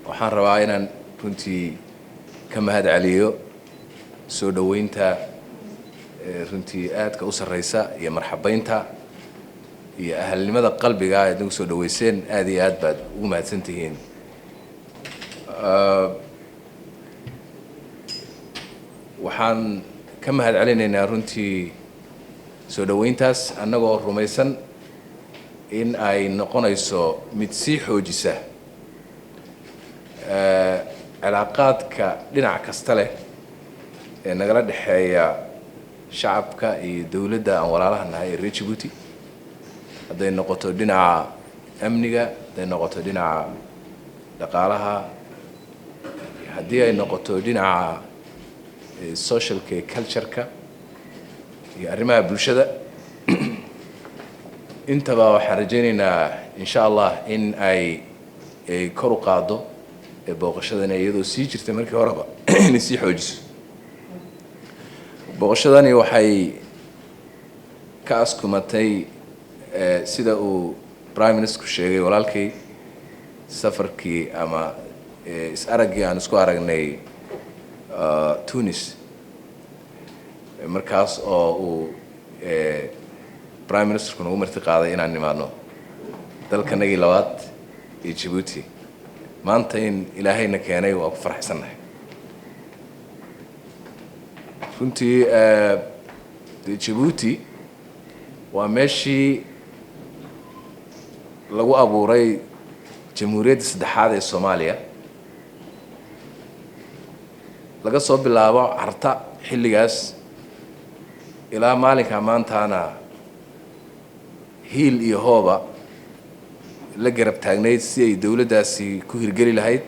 waxaan rabaa inaan runtii ka mahad celiyo soo dhaweynta runtii aadka u sareysa iyo marxabeynta iyo ahalnimada qalbiga ee nagu soo dhaweyseen aad iyo aad baad ugu mahadsantihiin. waxaan ka mahad celinaynaa runtii soo dhaweyntaas annagoo rumaysan in ay noqonayso mid sii xoojisa cilaaqaadka dhinac kasta leh ee nagala dhexeeya shacabka iyo dawladda aan walaalaha nahay ee reer Djibouti, hadday noqoto dhinaca amniga, hadday noqoto dhinaca dhaqaalaha, haddii ay noqoto dhinaca socialka iyo cultureka iyo arrimaha bulshada. intaba waxaan rajaynaynaa insha Allah in ay kor u qaado booqashadani iyadoo sii jirtay markii horeba inay sii xoojiso. booqashadani waxay ka askumatay sida uu Prime Minister sheegay walaalkay safarkii ama is-araggii aan isku aragnay Tunis, markaas oo uu Prime Minister nagu marti qaaday inaan nimaadno dalkanagii labaad ee Djibouti. maanta in ilaahayna keenay waa ku faraxsanahay runtii. Djibouti waa meeshii lagu abuuray jamhuuriyadda saddexaad ee Soomaaliya, laga soo bilaabo Carta xilligaas ilaa maalinka maantana hiil iyo hooba la garab taagnayd si ay dawladdaasi ku hirgeli lahayd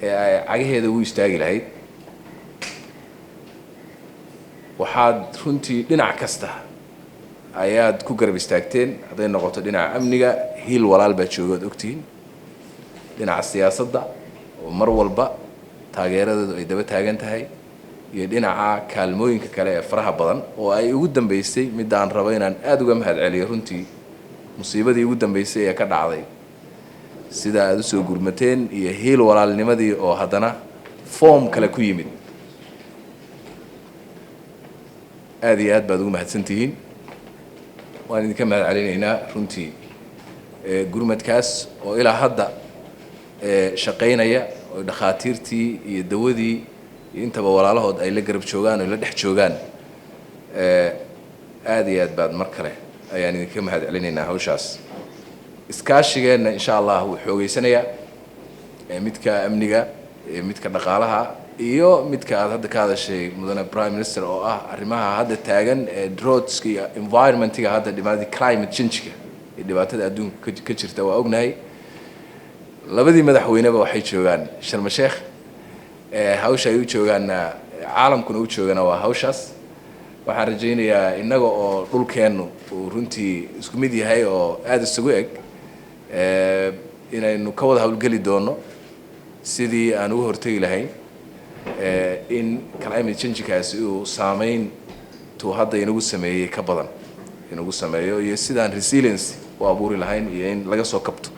ee ay cagaheeda ugu istaagi lahayd. waxaad runtii dhinac kasta ayaad ku garab istaagteen, hadday noqoto dhinaca amniga hiil walaal baa joogood ogtihiin, dhinaca siyaasadda oo mar walba taageeradeedu ay daba taagan tahay, iyo dhinaca kaalmooyinka kale ee faraha badan oo ay ugu dambeysay midda aan rabo inaan aad uga mahad celiyo runtii musiibadii ugu dambeysay ee ka dhacday sida aad u soo gurmateen iyo hiil walaalnimadii oo haddana form kale ku yimid. aad iyo aad baad ugu mahadsantihiin, waan idinka mahad celinaynaa runtii gurmadkaas oo ilaa hadda shaqaynaya oo dhakhaatiirtii iyo dawadii iyo intaba walaalahood ay la garab joogaan oo la dhex joogaan. aad iyo aad baad mar kale ayaan idinka mahad celinaynaa hawshaas. iskaashigeenna insha Allah wuu xoogeysanayaa, midka amniga, midka dhaqaalaha iyo midka aad hadda ka hadashay mudane Prime Minister oo ah arrimaha hadda taagan ee droughts iyo environment-ga hadda dhibaatada climate change-ga ee dhibaatada adduunka ka jirta. waa ognahay labadii madaxweyneba waxay joogaan Sharm el-Sheikh, hawsha ay u joogaanna caalamkuna u joogana waa hawshaas. waxaan rajaynayaa innaga oo dhulkeennu uu runtii isku mid yahay oo aad isugu eg inaynu ka wada hawlgeli doono sidii aan uga hortegi lahayn in climate change-kaasi uu saameyn tuu hadda inagu sameeyey ka badan inagu sameeyo, iyo sidaan resilience u abuuri lahayn iyo in laga soo kabto.